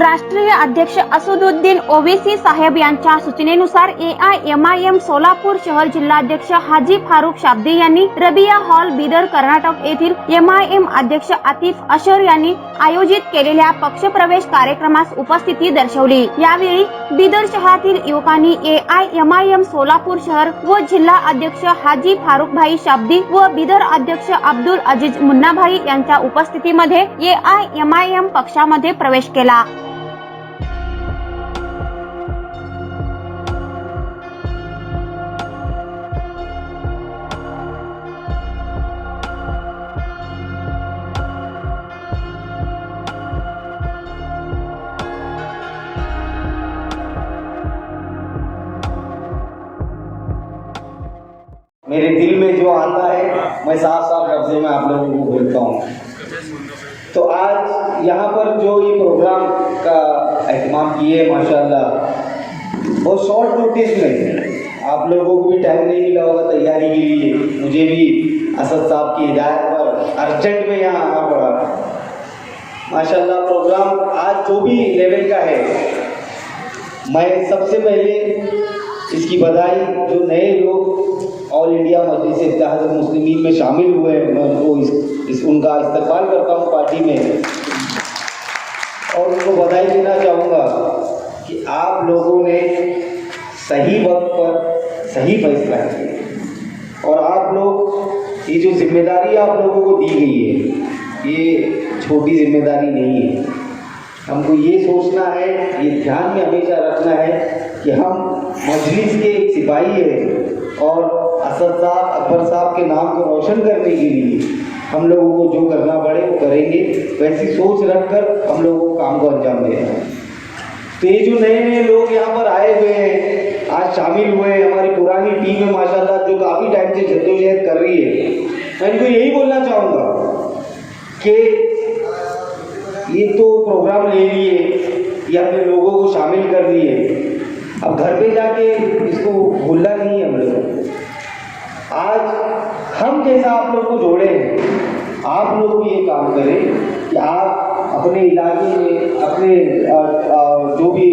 राष्ट्रीय अध्यक्ष असदुद्दीन ओवैसी साहेब यांच्या सूचनेनुसार AIMIM सोलापूर शहर जिल्हाध्यक्ष हाजी फारुख शाब्दी यांनी रबिया हॉल बिदर कर्नाटक येथील MIM अध्यक्ष आतिफ अशर यांनी आयोजित केलेल्या पक्षप्रवेश कार्यक्रमास उपस्थिती दर्शवली। यावेळी बिदर शहरातील युवकांनी AIMIM सोलापूर शहर व जिल्हा अध्यक्ष हाजी फारुख भाई शाब्दी व बिदर अध्यक्ष अब्दुल अजीज मुन्नाभाई यांच्या उपस्थितीमध्ये AIMIM पक्षामध्ये प्रवेश केला। मेरे दिल में जो आता है मैं साफ साफ लफ्ज़ों में आप लोगों को बोलता हूँ। तो आज यहाँ पर जो ये प्रोग्राम का एहतमाम किए माशाल्लाह और शॉर्ट नोटिस में आप लोगों को भी टाइम नहीं मिला होगा तैयारी के लिए, मुझे भी असद साहब की हिदायत पर अर्जेंट में यहाँ आना पड़ा। माशाल्लाह प्रोग्राम आज जो भी लेवल का है, मैं सबसे पहले इसकी बधाई जो नए लोग ऑल इंडिया मजलिस इत्तेहाद मुस्लिमीन में शामिल हुए हैं, मैं उनको उनका इस्तकबाल करता हूँ पार्टी में और उनको बधाई देना चाहूँगा कि आप लोगों ने सही वक्त पर सही फैसला किया और आप लोग ये जो जिम्मेदारी आप लोगों को दी गई है ये छोटी जिम्मेदारी नहीं है। हमको ये सोचना है, ये ध्यान में हमेशा रखना है कि हम मजलिस के एक सिपाही हैं और असद साहब अकबर साहब के नाम को रोशन करने के लिए हम लोगों को जो करना पड़े वो करेंगे। वैसी सोच रखकर हम लोगों को काम को अंजाम देना है। तो ये जो नए नए लोग यहाँ पर आए हुए हैं, आज शामिल हुए हैं, हमारी पुरानी टीम है माशाल्लाह जो काफ़ी टाइम से जद्दोजहद कर रही है, मैं इनको यही बोलना चाहूँगा कि ये तो प्रोग्राम ले लिए या अपने लोगों को शामिल कर लिए, अब घर पे जाके इसको भूलना नहीं है। हम लोग आज हम जैसा आप लोग को जोड़े हैं, आप लोग भी ये काम करें कि आप अपने इलाके में अपने जो भी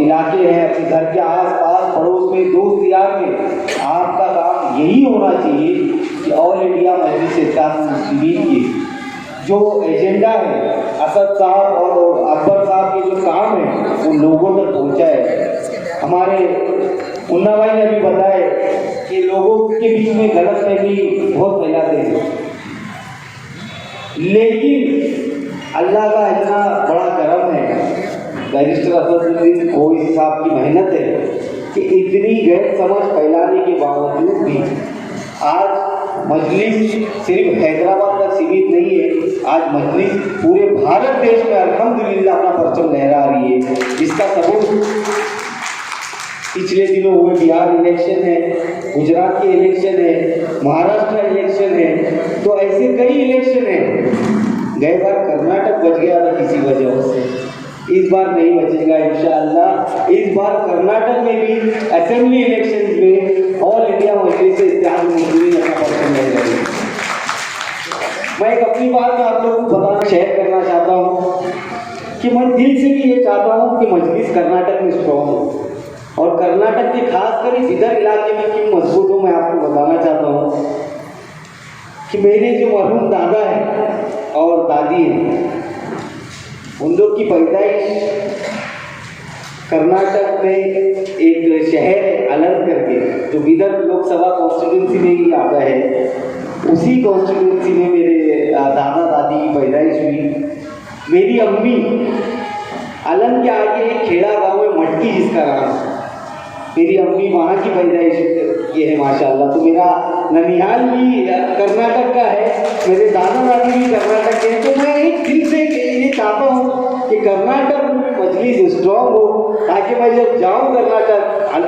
इलाके हैं, अपने घर के आस पास पड़ोस में दोस्त यार में आपका काम यही होना चाहिए कि ऑल इंडिया मजलिस इत्तेहाद मुस्लिमीन की जो एजेंडा है असद साहब और अकबर साहब के जो काम है वो लोगों तक पहुंचाए। हमारे मुन्ना भाई ने भी बताया कि लोगों के बीच में गलतफहमी बहुत फैलाते हैं, लेकिन अल्लाह का इतना बड़ा करम है, बैरिस्टर असदुद्दीन ओवैसी साहब की मेहनत है कि इतनी गैर समझ फैलाने के बावजूद भी आज मजलिस सिर्फ हैदराबाद तक सीमित नहीं है। आज मजलिस पूरे भारत देश में अल्हम्दुलिल्लाह अपना परचम लहरा रही है, जिसका सबूत पिछले दिनों हुए बिहार इलेक्शन है, गुजरात के इलेक्शन है, महाराष्ट्र इलेक्शन है, तो ऐसे कई इलेक्शन है। गए बार कर्नाटक बच गया था किसी वजह से, इस बार नहीं बचेगा इंशाअल्लाह। इस बार कर्नाटक में भी असेंबली इलेक्शंस में ऑल इंडिया मजलिस इत्तेहाद मुस्लिमीन अपना परचम लहरा रही है। मैं एक अपनी बात आप लोगों को बताना शेयर करना चाहता हूँ कि मैं दिल से भी ये चाहता हूँ कि मजलिस कर्नाटक में स्ट्रॉन्ग हो और कर्नाटक के खासकर इस इधर इलाके में क्यों मजबूत हो। मैं आपको बताना चाहता हूँ कि मेरे जो मरहूम दादा हैं और दादी हैं, उन लोग की पैदाइश कर्नाटक में एक शहर है अलग करके जो बिदर लोकसभा कॉन्स्टिट्यूंसी में ही आता है, उसी कॉन्स्टिट्यूंसी में मेरे दादा दादी की पैदाइश हुई। मेरी अम्मी अलग के आगे एक खेड़ा गांव में मटकी जिसका नाम है, मेरी अम्मी वहाँ की पैदाइश ये है माशाल्लाह। तो मेरा ननिहाल भी कर्नाटक का है, मेरे दादा दादी भी कर्नाटक के हैं। तो मैं एक दिल से ये चाहता हूँ कि कर्नाटक में मजलिस स्ट्रॉन्ग हो, ताकि मैं जब जाऊँ कर्नाटक,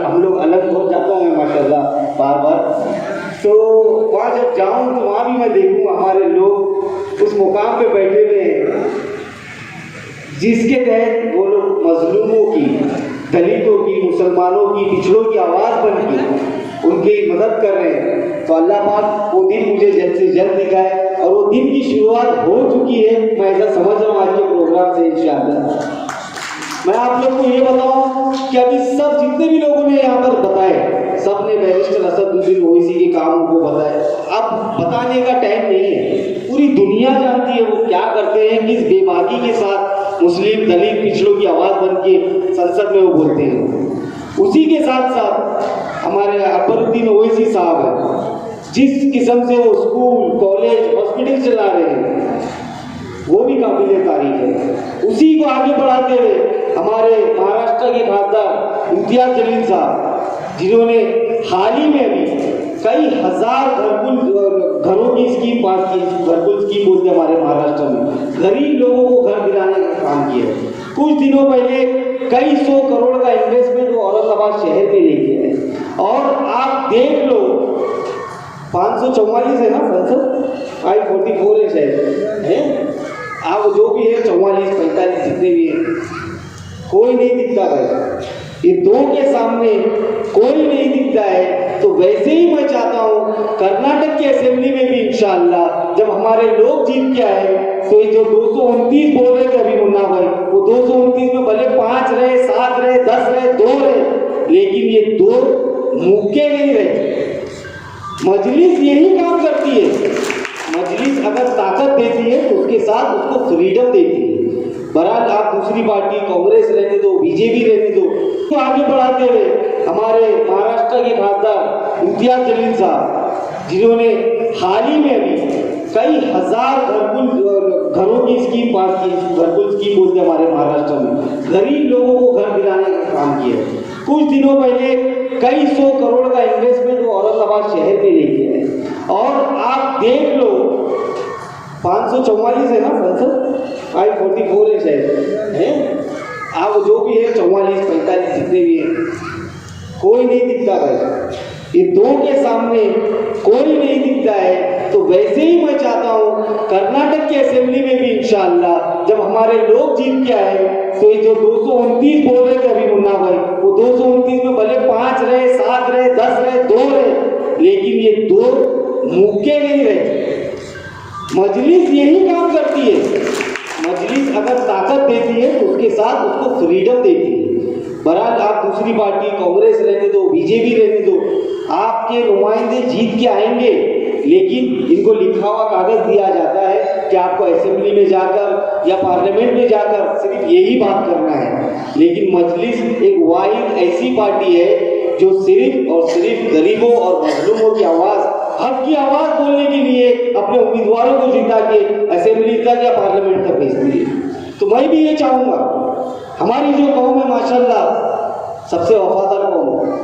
हम लोग अलग हो जाता हूँ मैं माशाल्लाह बार बार, तो वहाँ जब जाऊँ तो वहाँ भी मैं देखूँ हमारे लोग उस मुकाम पे बैठे हुए हैं जिसके तहत वो लोग मजलूमों की, दलितों की, मुसलमानों की, पिछड़ों की आवाज़ बन के उनकी मदद कर रहे हैं। तो अल्लाह पाक वो दिन मुझे जल्द से जल्द दिखाए और वो दिन की शुरुआत हो चुकी है। मैं ऐसा समझ रहा हूँ आज के प्रोग्राम से इंशाअल्लाह। मैं आप लोग को ये बताऊं कि अभी सब जितने भी लोगों ने यहाँ पर बताए, सब ने बैरिस्टर असदुद्दीन ओवैसी के काम को बताया। अब बताने का टाइम नहीं है, पूरी दुनिया जानती है वो क्या करते हैं, किस बेबाकी के साथ मुस्लिम दलित पिछड़ों की आवाज़ बन के संसद में वो बोलते हैं। उसी के साथ साथ हमारे अकबरुद्दीन ओवैसी साहब हैं, जिस किस्म से वो स्कूल कॉलेज हॉस्पिटल चला रहे हैं, वो भी काबिल तारीफ है। उसी को आगे बढ़ाते हुए हमारे महाराष्ट्र के खासदार इम्तियाज जलील साहब, जिन्होंने हाल ही में अभी कई हजार घरों की स्कीम पास की। घरकुल स्कीम बोलते हैं हमारे महाराष्ट्र में, गरीब लोगों को घर दिलाने का काम किया है। कुछ दिनों पहले कई 100 करोड़ का इन्वेस्टमेंट वो औरंगाबाद शहर में लेके आए। और आप देख लो 544 है ना संसद, 544 है शायद, है आप जो भी है 44 45 जितने भी हैं, कोई नहीं दिखता है। ये दो के सामने कोई नहीं दिखता है। तो वैसे ही मैं चाहता हूँ कर्नाटक की असेंबली में भी इंशाअल्लाह जब हमारे लोग जीत के आए, तो ये जो 229 बोल रहे थे अभी मुन्ना भाई, वो 229 में भले 5 रहे, 7 रहे, 10 रहे, 2 रहे, लेकिन ये 2 मुक्के नहीं रहे। मजलिस यही काम करती है। मजलिस अगर ताकत देती है तो उसके साथ उसको फ्रीडम देती है। बहरहाल आप दूसरी पार्टी कांग्रेस रहने दो, बीजेपी रहने दो, तो आगे बढ़ाते हुए हमारे महाराष्ट्र के खासदार इम्तियाज जलील साहब, जिन्होंने हाल ही में अभी कई हजार घरों की स्कीम पास की। घरकुल स्कीम बोलते हैं हमारे महाराष्ट्र में, गरीब लोगों को घर दिलाने का काम किया है। कुछ दिनों पहले कई 100 करोड़ का इन्वेस्टमेंट वो औरंगाबाद शहर में लेके आए। और आप देख लो 544 है ना संसद, 544 है शायद, है आप जो भी है 44 45 जितने भी हैं, कोई नहीं दिखता है। ये 2 के सामने कोई नहीं दिखता है। तो वैसे ही मैं चाहता हूँ कर्नाटक की असेंबली में भी इंशाअल्लाह जब हमारे लोग जीत के आए, तो ये जो 229 बोल रहे थे अभी मुन्ना भाई, वो 229 में भले 5 रहे, 7 रहे, 10 रहे, 2 रहे, लेकिन ये 2 मुक्के नहीं रहे। मजलिस यही काम करती है। मजलिस अगर ताकत देती है तो उसके साथ उसको फ्रीडम देती है। बहरहाल आप दूसरी पार्टी कांग्रेस रहने दो, बीजेपी रहने दो, आपके नुमाइंदे जीत के आएंगे, लेकिन इनको लिखा हुआ कागज दिया जाता है कि आपको असेंबली में जाकर या पार्लियामेंट में जाकर सिर्फ यही बात करना है। लेकिन मजलिस एक वाहिद ऐसी पार्टी है जो सिर्फ और सिर्फ गरीबों और मजलूमों की आवाज़, हक की आवाज़ बोलने के लिए अपने उम्मीदवारों को जिता के असेंबली तक या पार्लियामेंट तक भेजती है। तो मैं भी ये चाहूँगा, हमारी जो कौम है माशाल्लाह सबसे वफादार कौम है।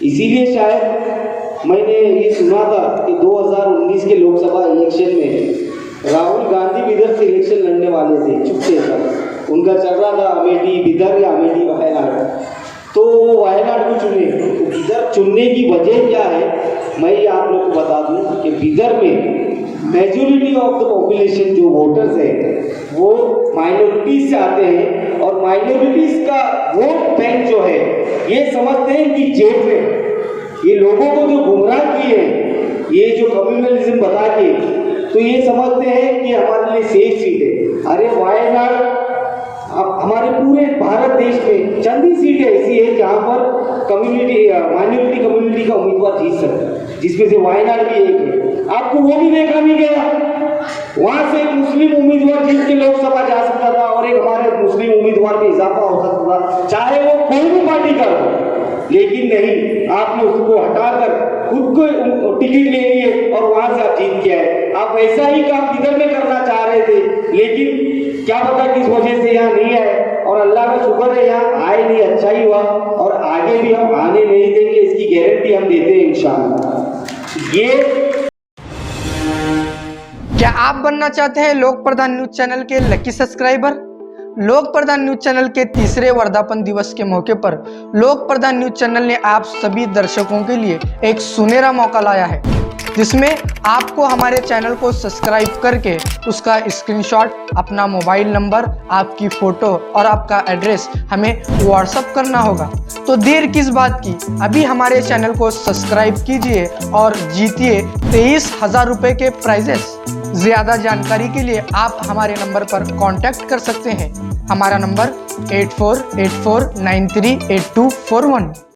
इसीलिए शायद मैंने ये सुना था कि 2019 के लोकसभा इलेक्शन में राहुल गांधी बिदर से इलेक्शन लड़ने वाले थे, चुपके से उनका चल रहा था अमेठी बिदर या अमेठी वायनाड, तो वो वायनाड को चुने। तो बिदर चुनने की वजह क्या है मैं ये आप लोग को बता दूं कि बिदर में मेजोरिटी ऑफ द पॉपुलेशन जो वोटर्स है वो माइनॉरिटीज से आते हैं, और माइनॉरिटीज का वोट बैंक जो है ये समझते हैं कि जेब में ये लोगों को जो गुमराह किए हैं, ये जो कम्युनलिज्म बता के, तो ये समझते हैं कि हमारे लिए सेफ सीट है। अरे वायनाड हमारे पूरे भारत देश में चंद ही सीटें ऐसी है जहाँ पर माइनॉरिटी कम्युनिटी का उम्मीदवार जीत सकता है, जिसमें से वायनाड भी एक है। आपको वो भी देखा नहीं गया, वहाँ से एक मुस्लिम उम्मीदवार जीत के लोकसभा जा सकता था और एक हमारे मुस्लिम उम्मीदवार में इजाफा हो सकता था, चाहे वो कोई भी पार्टी का हो। लेकिन नहीं, आपने उसको हटाकर खुद को टिकट ले लिए और वहाँ से आप जीत के आए। आप ऐसा ही काम बिदर में करना चाह रहे थे, लेकिन क्या पता किस वजह से यहाँ नहीं आए, और अल्लाह का शुक्र है यहाँ आए नहीं, अच्छा ही हुआ, और आगे भी हम आने नहीं देंगे, इसकी गारंटी हम देते हैं इंशाअल्लाह। ये क्या आप बनना चाहते हैं लोक प्रधान न्यूज चैनल के लकी सब्सक्राइबर? लोक प्रधान न्यूज चैनल के तीसरे वर्धापन दिवस के मौके पर लोक प्रधान न्यूज चैनल ने आप सभी दर्शकों के लिए एक सुनहरा मौका लाया है, जिसमें आपको हमारे चैनल को सब्सक्राइब करके उसका स्क्रीनशॉट, अपना मोबाइल नंबर, आपकी फोटो और आपका एड्रेस हमें व्हाट्सएप करना होगा। तो देर किस बात की, अभी हमारे चैनल को सब्सक्राइब कीजिए और जीतिए 23,000 रुपये के प्राइजेस। ज़्यादा जानकारी के लिए आप हमारे नंबर पर कांटेक्ट कर सकते हैं। हमारा नंबर 8484938241।